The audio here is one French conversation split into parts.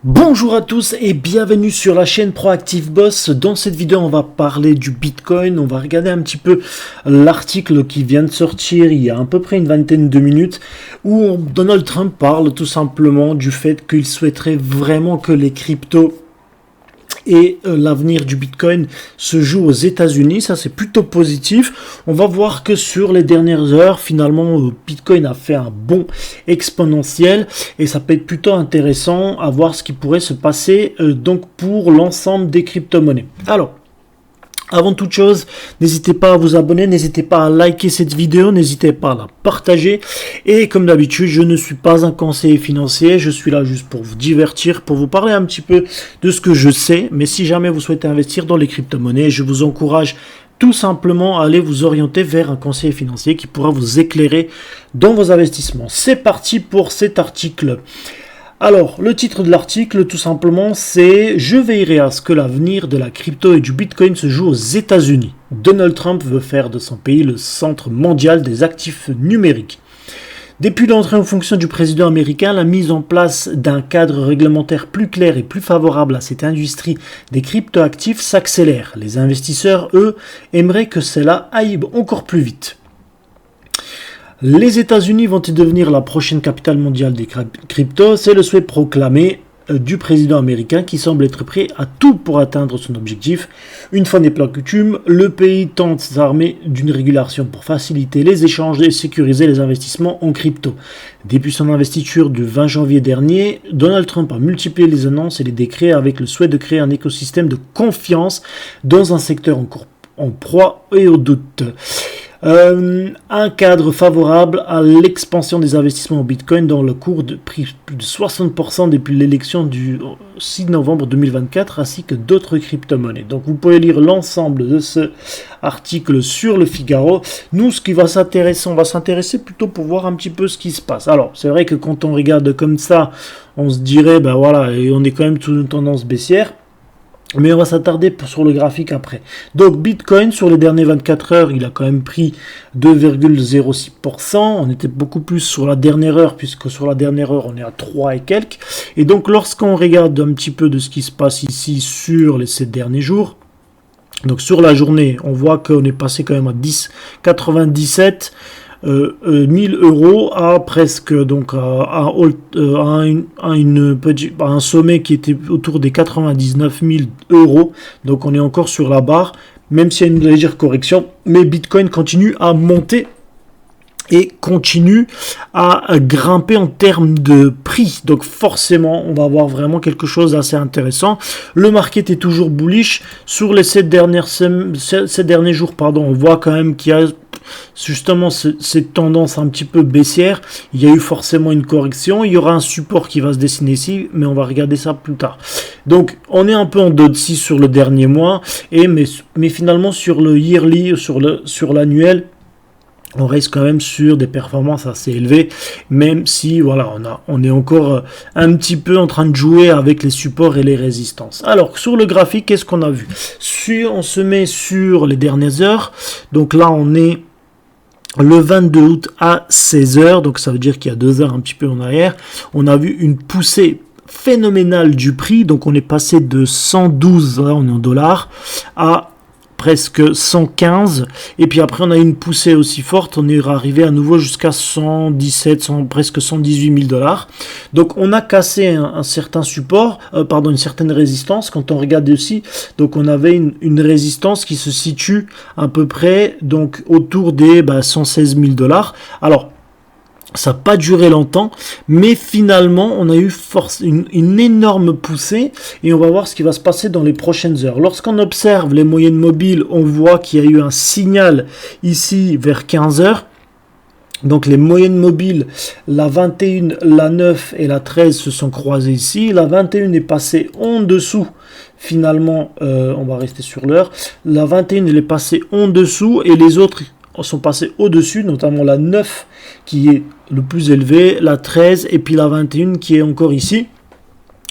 Bonjour à tous et bienvenue sur la chaîne Proactive Boss. Dans cette vidéo, on va parler du Bitcoin. On va regarder un petit peu l'article qui vient de sortir il y a à peu près une vingtaine de minutes où Donald Trump parle tout simplement du fait qu'il souhaiterait vraiment que les cryptos et l'avenir du Bitcoin se joue aux États-Unis. Ça, c'est plutôt positif. On va voir que sur les dernières heures, finalement, Bitcoin a fait un bond exponentiel et ça peut être plutôt intéressant à voir ce qui pourrait se passer donc pour l'ensemble des crypto-monnaies. Alors, avant toute chose, n'hésitez pas à vous abonner, n'hésitez pas à liker cette vidéo, n'hésitez pas à la partager. Et comme d'habitude, je ne suis pas un conseiller financier, je suis là juste pour vous divertir, pour vous parler un petit peu de ce que je sais. Mais si jamais vous souhaitez investir dans les crypto-monnaies, je vous encourage tout simplement à aller vous orienter vers un conseiller financier qui pourra vous éclairer dans vos investissements. C'est parti pour cet article. Alors, le titre de l'article, tout simplement, c'est « Je veillerai à ce que l'avenir de la crypto et du Bitcoin se joue aux États-Unis. Donald Trump veut faire de son pays le centre mondial des actifs numériques. » Depuis l'entrée en fonction du président américain, la mise en place d'un cadre réglementaire plus clair et plus favorable à cette industrie des cryptoactifs s'accélère. Les investisseurs, eux, aimeraient que cela aille encore plus vite. Les États-Unis vont-ils devenir la prochaine capitale mondiale des cryptos? C'est le souhait proclamé du président américain qui semble être prêt à tout pour atteindre son objectif. Une fois n'est pas coutume, le pays tente s'armer d'une régulation pour faciliter les échanges et sécuriser les investissements en crypto. Depuis son investiture du 20 janvier dernier, Donald Trump a multiplié les annonces et les décrets avec le souhait de créer un écosystème de confiance dans un secteur encore en proie et au doute. Un cadre favorable à l'expansion des investissements au Bitcoin dans le cours de plus de 60% depuis l'élection du 6 novembre 2024 ainsi que d'autres crypto-monnaies. Donc vous pouvez lire l'ensemble de ce article sur le Figaro. Nous, ce qui va s'intéresser, on va s'intéresser plutôt pour voir un petit peu ce qui se passe. Alors, c'est vrai que quand on regarde comme ça, on se dirait, ben voilà, et on est quand même sous une tendance baissière. Mais on va s'attarder sur le graphique après. Donc Bitcoin, sur les dernières 24 heures, il a quand même pris 2,06%. On était beaucoup plus sur la dernière heure, puisque sur la dernière heure, on est à 3 et quelques. Et donc lorsqu'on regarde un petit peu de ce qui se passe ici sur les 7 derniers jours, donc sur la journée, on voit qu'on est passé quand même à 10,97 1000 euros à presque donc à un sommet qui était autour des 99 000 euros. Donc on est encore sur la barre, même s'il y a une légère correction, mais Bitcoin continue à monter et continue à grimper en termes de prix. Donc forcément, on va avoir vraiment quelque chose d'assez intéressant. Le market est toujours bullish. Sur les 7 derniers jours, on voit quand même qu'il y a justement cette tendance un petit peu baissière. Il y a eu forcément une correction. Il y aura un support qui va se dessiner ici, mais on va regarder ça plus tard. Donc, on est un peu en dessous sur le dernier mois, mais finalement sur le yearly, sur l'annuel, on reste quand même sur des performances assez élevées, même si voilà, on est encore un petit peu en train de jouer avec les supports et les résistances. Alors, sur le graphique, qu'est-ce qu'on a vu? On se met sur les dernières heures. Donc là, on est le 22 août à 16h, donc ça veut dire qu'il y a 2 heures un petit peu en arrière. On a vu une poussée phénoménale du prix, donc on est passé de 112, là on est en dollars, à presque 115, et puis après on a une poussée aussi forte, on est arrivé à nouveau jusqu'à 117, presque 118 000 dollars. Donc on a cassé un certain support, une certaine résistance. Quand on regarde aussi, donc on avait une résistance qui se situe à peu près donc autour des 116 000 dollars. Alors ça n'a pas duré longtemps, mais finalement, on a eu une énorme poussée et on va voir ce qui va se passer dans les prochaines heures. Lorsqu'on observe les moyennes mobiles, on voit qu'il y a eu un signal ici vers 15 heures. Donc les moyennes mobiles, la 21, la 9 et la 13 se sont croisées ici. La 21 est passée en dessous. Finalement, on va rester sur l'heure. La 21 elle est passée en dessous et les autres sont passés au-dessus, notamment la 9 qui est le plus élevé, la 13 et puis la 21 qui est encore ici.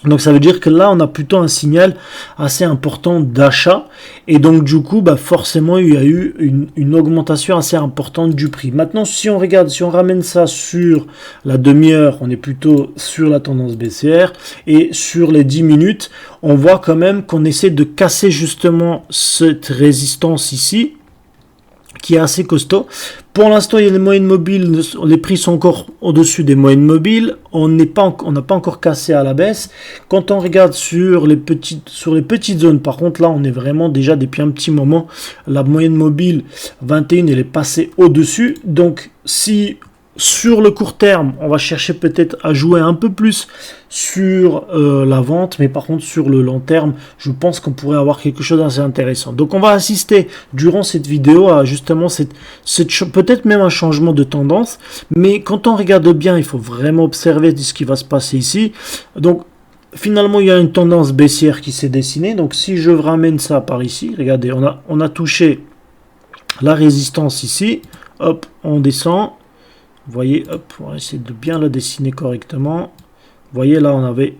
Donc ça veut dire que là, on a plutôt un signal assez important d'achat. Et donc du coup, bah forcément, il y a eu une augmentation assez importante du prix. Maintenant, si on regarde, si on ramène ça sur la demi-heure, on est plutôt sur la tendance baissière. Et sur les 10 minutes, on voit quand même qu'on essaie de casser justement cette résistance ici, qui est assez costaud. Pour l'instant, il y a les moyennes mobiles, les prix sont encore au-dessus des moyennes mobiles. On n'a pas encore cassé à la baisse. Quand on regarde sur les petites zones, par contre, là, on est vraiment déjà depuis un petit moment. La moyenne mobile 21, elle est passée au-dessus. Donc, si sur le court terme, on va chercher peut-être à jouer un peu plus sur la vente, mais par contre sur le long terme, je pense qu'on pourrait avoir quelque chose d'assez intéressant. Donc on va assister durant cette vidéo à justement peut-être même un changement de tendance, mais quand on regarde bien, il faut vraiment observer ce qui va se passer ici. Donc finalement, il y a une tendance baissière qui s'est dessinée. Donc si je ramène ça par ici, regardez, on a touché la résistance ici, hop, on descend. Vous voyez, hop, on va essayer de bien la dessiner correctement. Vous voyez, là, on avait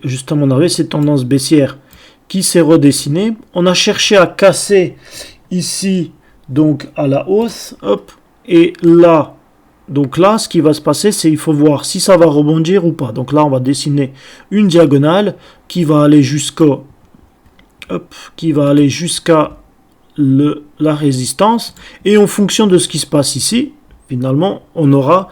cette tendance baissière qui s'est redessinée. On a cherché à casser ici, donc à la hausse, hop. Et là, donc là, ce qui va se passer, c'est il faut voir si ça va rebondir ou pas. Donc là, on va dessiner une diagonale qui va aller jusqu'à la résistance. Et en fonction de ce qui se passe ici, finalement, on aura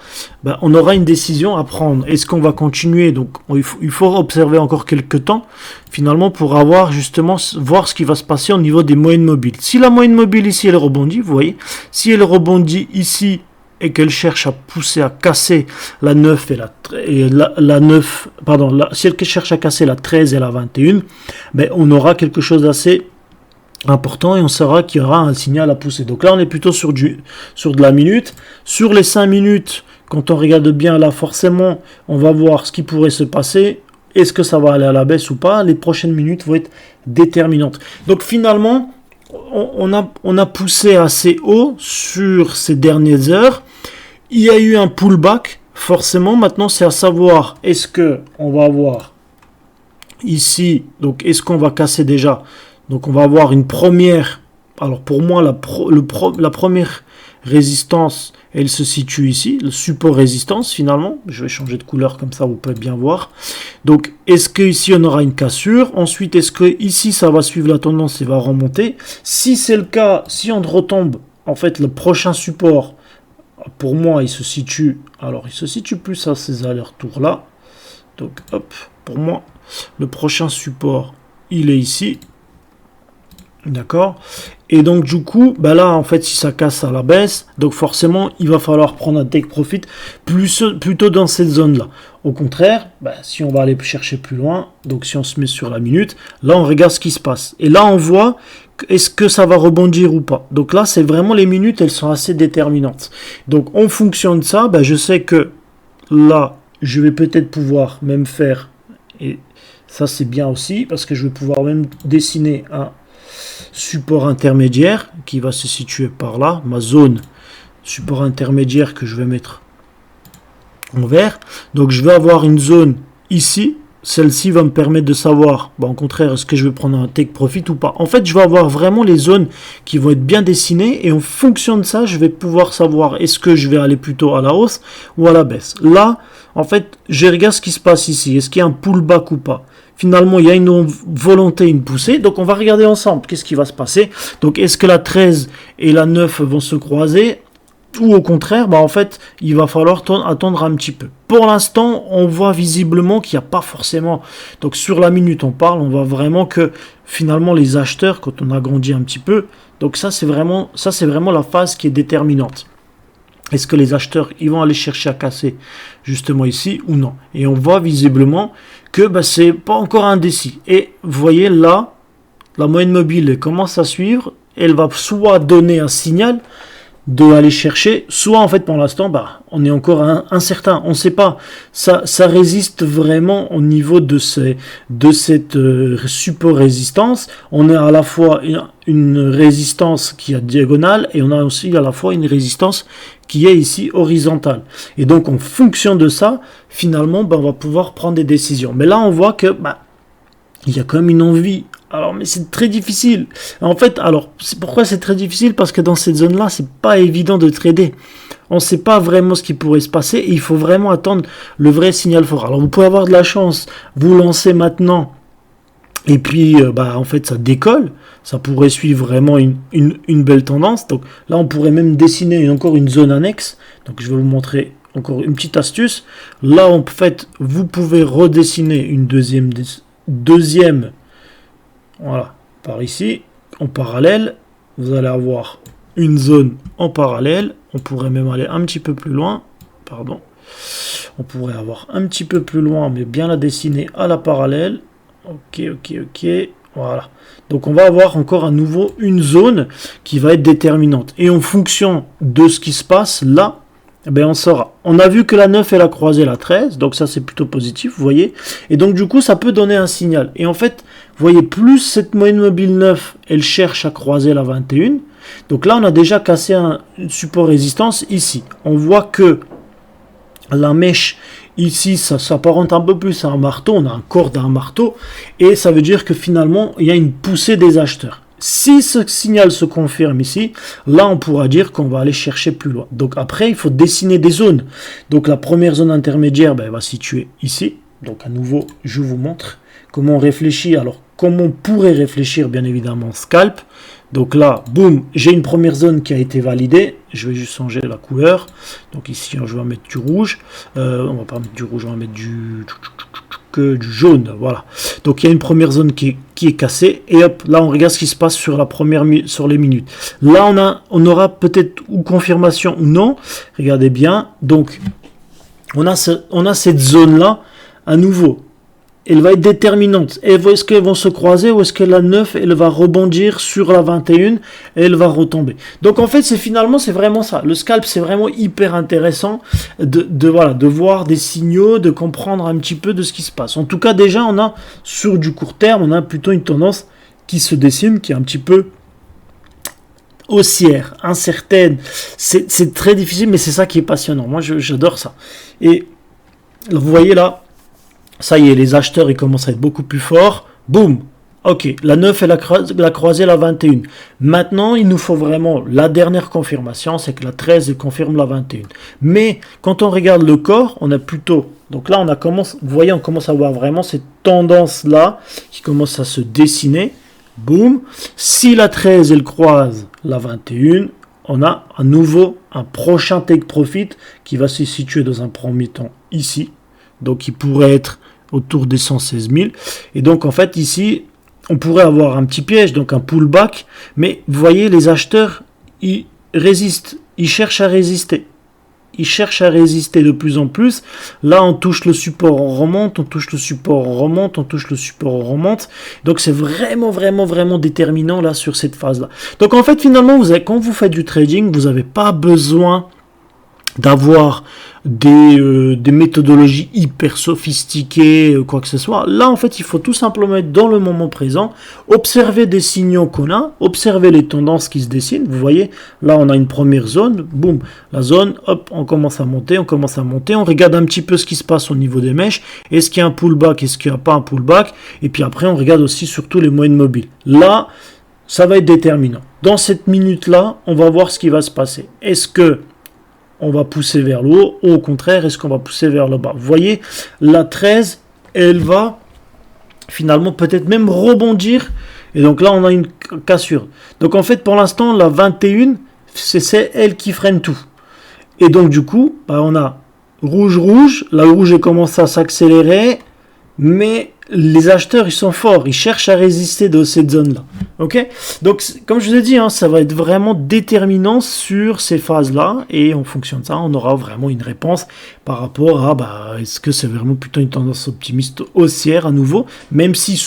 une décision à prendre. Est-ce qu'on va continuer? Donc, il faut observer encore quelques temps, finalement, pour voir ce qui va se passer au niveau des moyennes mobiles. Si la moyenne mobile ici, elle rebondit, vous voyez, si elle rebondit ici et qu'elle cherche à pousser, à casser la 9 si elle cherche à casser la 13 et la 21, ben, on aura quelque chose d'assez important et on saura qu'il y aura un signal à pousser. Donc là, on est plutôt sur de la minute. Sur les 5 minutes, quand on regarde bien là, forcément, on va voir ce qui pourrait se passer. Est-ce que ça va aller à la baisse ou pas? Les prochaines minutes vont être déterminantes. Donc finalement, on a poussé assez haut sur ces dernières heures. Il y a eu un pullback. Forcément, maintenant, c'est à savoir, est-ce que on va avoir ici, donc est-ce qu'on va casser déjà? Donc on va avoir une première, alors pour moi la première résistance, elle se situe ici, le support résistance finalement. Je vais changer de couleur comme ça vous pouvez bien voir. Donc est-ce que ici on aura une cassure? Ensuite est-ce que ici ça va suivre la tendance et va remonter? Si c'est le cas, si on retombe, en fait le prochain support, pour moi il se situe plus à ces allers-retours là. Donc hop, pour moi le prochain support il est ici. D'accord. Et donc du coup, bah là en fait si ça casse à la baisse, donc forcément il va falloir prendre un take profit plutôt dans cette zone là. Au contraire, bah, si on va aller chercher plus loin, donc si on se met sur la minute, là on regarde ce qui se passe. Et là on voit est-ce que ça va rebondir ou pas. Donc là c'est vraiment les minutes, elles sont assez déterminantes. Donc en fonction de ça, bah, je sais que là je vais peut-être pouvoir même faire, et ça c'est bien aussi parce que je vais pouvoir même dessiner un support intermédiaire qui va se situer par là, ma zone support intermédiaire que je vais mettre en vert. Donc je vais avoir une zone ici, celle-ci va me permettre de savoir, au contraire, est-ce que je vais prendre un take profit ou pas. En fait, je vais avoir vraiment les zones qui vont être bien dessinées et en fonction de ça, je vais pouvoir savoir est-ce que je vais aller plutôt à la hausse ou à la baisse. Là, en fait, je regarde ce qui se passe ici, est-ce qu'il y a un pullback ou pas. Finalement, il y a une volonté, une poussée. Donc, on va regarder ensemble qu'est-ce qui va se passer. Donc, est-ce que la 13 et la 9 vont se croiser? Ou au contraire, en fait, il va falloir attendre un petit peu. Pour l'instant, on voit visiblement qu'il n'y a pas forcément... Donc, sur la minute, on voit vraiment que finalement, les acheteurs, quand on agrandit un petit peu, donc ça, c'est vraiment la phase qui est déterminante. Est-ce que les acheteurs, ils vont aller chercher à casser justement ici ou non? Et on voit visiblement que c'est pas encore indécis. Et vous voyez là, la moyenne mobile commence à suivre. Elle va soit donner un signal de aller chercher, soit en fait pour l'instant, on est encore incertain. On ne sait pas. Ça résiste vraiment au niveau de cette support résistance. On a à la fois une résistance qui est diagonale et on a aussi à la fois une résistance qui est ici horizontale. Et donc en fonction de ça, finalement, on va pouvoir prendre des décisions. Mais là, on voit que il y a quand même une envie. Alors, mais c'est très difficile. En fait, alors, pourquoi c'est très difficile? Parce que dans cette zone-là, c'est pas évident de trader. On ne sait pas vraiment ce qui pourrait se passer et il faut vraiment attendre le vrai signal fort. Alors, vous pouvez avoir de la chance, vous lancez maintenant et puis, en fait, ça décolle. Ça pourrait suivre vraiment une belle tendance. Donc là, on pourrait même dessiner encore une zone annexe. Donc, je vais vous montrer encore une petite astuce. Là, en fait, vous pouvez redessiner une deuxième, voilà, par ici, en parallèle. Vous allez avoir une zone en parallèle. On pourrait même aller un petit peu plus loin. Pardon. On pourrait avoir un petit peu plus loin, mais bien la dessiner à la parallèle. Ok. Voilà. Donc on va avoir encore à nouveau une zone qui va être déterminante. Et en fonction de ce qui se passe là, on saura. On a vu que la 9 elle a croisé la 13, donc ça c'est plutôt positif, vous voyez. Et donc du coup ça peut donner un signal. Et en fait, vous voyez, plus cette moyenne mobile 9, elle cherche à croiser la 21. Donc là on a déjà cassé un support résistance ici. On voit que la mèche ici, ça s'apparente un peu plus à un marteau, on a un corps d'un marteau, et ça veut dire que finalement, il y a une poussée des acheteurs. Si ce signal se confirme ici, là on pourra dire qu'on va aller chercher plus loin. Donc après, il faut dessiner des zones. Donc la première zone intermédiaire, elle va se situer ici. Donc à nouveau, je vous montre comment on réfléchit. Alors, comment on pourrait réfléchir, bien évidemment, scalp. Donc là, boum, j'ai une première zone qui a été validée. Je vais juste changer la couleur. Donc ici, je vais mettre du rouge. On va pas mettre du rouge, on va mettre du jaune. Voilà. Donc il y a une première zone qui est cassée. Et hop, là, on regarde ce qui se passe sur les minutes. Là, on aura peut-être ou confirmation ou non. Regardez bien. Donc, on a cette zone-là à nouveau. Elle va être déterminante. Est-ce qu'elles vont se croiser ou est-ce que la 9, elle va rebondir sur la 21 et elle va retomber. Donc en fait, c'est vraiment ça. Le scalp, c'est vraiment hyper intéressant de voir des signaux, de comprendre un petit peu de ce qui se passe. En tout cas, déjà, on a sur du court terme, on a plutôt une tendance qui se dessine, qui est un petit peu haussière, incertaine. C'est très difficile, mais c'est ça qui est passionnant. Moi, j'adore ça. Et vous voyez là, ça y est, les acheteurs, ils commencent à être beaucoup plus forts. Boum. Ok, la 9, elle a croisé la 21. Maintenant, il nous faut vraiment la dernière confirmation, c'est que la 13, elle confirme la 21. Mais, quand on regarde le corps, on a plutôt... Donc là, vous voyez, on commence à voir vraiment cette tendance-là qui commence à se dessiner. Boum. Si la 13, elle croise la 21, on a à nouveau un prochain take profit qui va se situer dans un premier temps ici. Donc, il pourrait être autour des 116 000. Et donc, en fait, ici, on pourrait avoir un petit piège, donc un pullback. Mais vous voyez, les acheteurs, ils résistent. Ils cherchent à résister. Ils cherchent à résister de plus en plus. Là, on touche le support, on remonte. On touche le support, on remonte. On touche le support, on remonte. Donc, c'est vraiment, vraiment, vraiment déterminant là sur cette phase-là. Donc, en fait, finalement, quand vous faites du trading, vous n'avez pas besoin d'avoir des méthodologies hyper sophistiquées, quoi que ce soit. Là, en fait, il faut tout simplement être dans le moment présent, observer des signaux qu'on a, observer les tendances qui se dessinent. Vous voyez, là, on a une première zone, boum, la zone, hop, on commence à monter, on regarde un petit peu ce qui se passe au niveau des mèches. Est-ce qu'il y a un pullback, est-ce qu'il n'y a pas un pullback? Et puis après, on regarde aussi surtout les moyennes mobiles. Là, ça va être déterminant. Dans cette minute-là, on va voir ce qui va se passer. Est-ce que on va pousser vers le haut, ou au contraire, est-ce qu'on va pousser vers le bas? Vous voyez, la 13, elle va finalement peut-être même rebondir, et donc là, on a une cassure. Donc en fait, pour l'instant, la 21, c'est elle qui freine tout. Et donc du coup, on a rouge, la rouge, elle commence à s'accélérer, mais les acheteurs, ils sont forts, ils cherchent à résister dans cette zone-là. Ok? Donc, comme je vous ai dit, ça va être vraiment déterminant sur ces phases-là, et en fonction de ça, on aura vraiment une réponse par rapport à, est-ce que c'est vraiment plutôt une tendance optimiste haussière à nouveau, même si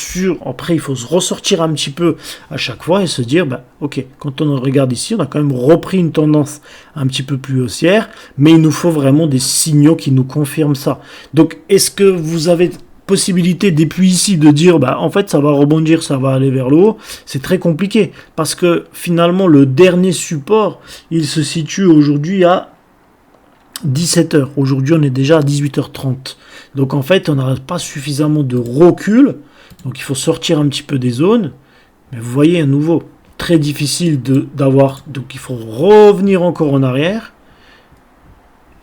après, il faut se ressortir un petit peu à chaque fois et se dire, ok, quand on regarde ici, on a quand même repris une tendance un petit peu plus haussière, mais il nous faut vraiment des signaux qui nous confirment ça. Donc, est-ce que vous avez possibilité depuis ici de dire en fait ça va rebondir, ça va aller vers le haut? C'est très compliqué parce que finalement le dernier support il se situe aujourd'hui à 17h. Aujourd'hui on est déjà à 18h30, donc en fait on n'a pas suffisamment de recul Donc il faut sortir un petit peu des zones. Mais vous voyez à nouveau, très difficile d'avoir. Donc il faut revenir encore en arrière.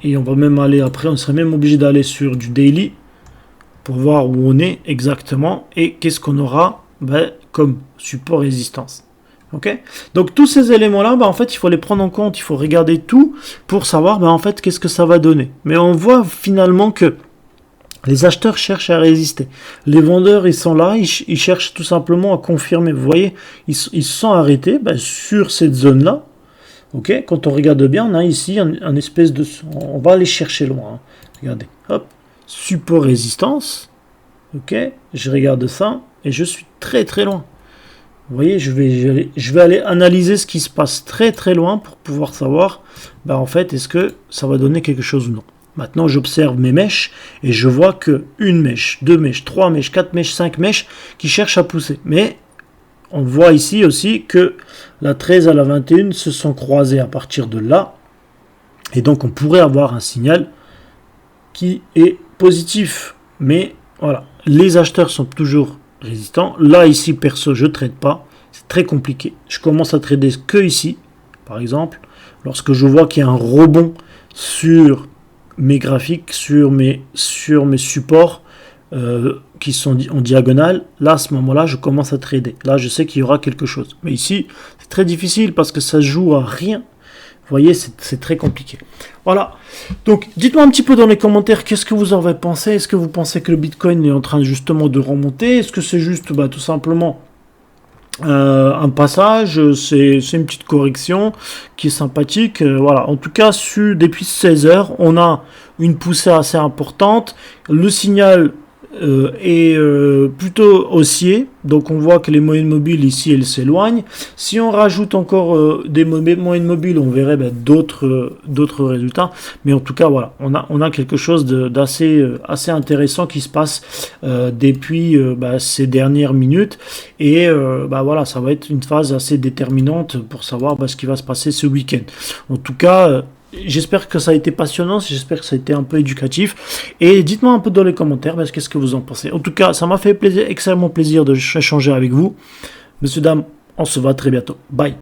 Et on va même aller après, on serait même obligé d'aller sur du daily pour voir où on est exactement et qu'est-ce qu'on aura comme support résistance. Ok, donc tous ces éléments-là, en fait, il faut les prendre en compte, il faut regarder tout pour savoir en fait qu'est-ce que ça va donner. Mais on voit finalement que les acheteurs cherchent à résister. Les vendeurs, ils sont là, ils cherchent tout simplement à confirmer. Vous voyez, ils se sont arrêtés sur cette zone-là. Ok, quand on regarde bien, on a ici un espèce de... On va aller chercher loin. Hein. Regardez, hop, support résistance. Ok, je regarde ça et je suis très très loin. Vous voyez, je vais aller analyser ce qui se passe très très loin pour pouvoir savoir, en fait, est-ce que ça va donner quelque chose ou non. Maintenant, j'observe mes mèches et je vois que une mèche, 2 mèches, 3 mèches, 4 mèches, 5 mèches qui cherchent à pousser. Mais on voit ici aussi que la 13 à la 21 se sont croisées à partir de là. Et donc, on pourrait avoir un signal qui est positif. Mais voilà, les acheteurs sont toujours résistants. Là, ici, perso, je ne trade pas. C'est très compliqué. Je commence à trader que ici, par exemple. Lorsque je vois qu'il y a un rebond sur mes graphiques, sur mes supports, qui sont en diagonale, là à ce moment-là je commence à trader, là je sais qu'il y aura quelque chose, mais ici c'est très difficile parce que ça joue à rien, vous voyez, c'est très compliqué. Voilà, donc dites-moi un petit peu dans les commentaires qu'est-ce que vous en avez pensé. Est-ce que vous pensez que le Bitcoin est en train justement de remonter, est-ce que c'est juste tout simplement un passage, c'est une petite correction qui est sympathique, voilà. En tout cas, depuis 16 heures, on a une poussée assez importante, le signal est plutôt haussier, donc on voit que les moyennes mobiles ici elles s'éloignent. Si on rajoute encore des moyennes mobiles, on verrait d'autres résultats, mais en tout cas voilà, on a quelque chose d'assez assez intéressant qui se passe depuis ces dernières minutes, et voilà, ça va être une phase assez déterminante pour savoir ce qui va se passer ce week-end. En tout cas, j'espère que ça a été passionnant, j'espère que ça a été un peu éducatif, et dites-moi un peu dans les commentaires qu'est-ce que vous en pensez. En tout cas, ça m'a fait extrêmement plaisir de échanger avec vous. Messieurs, dames, on se voit très bientôt. Bye.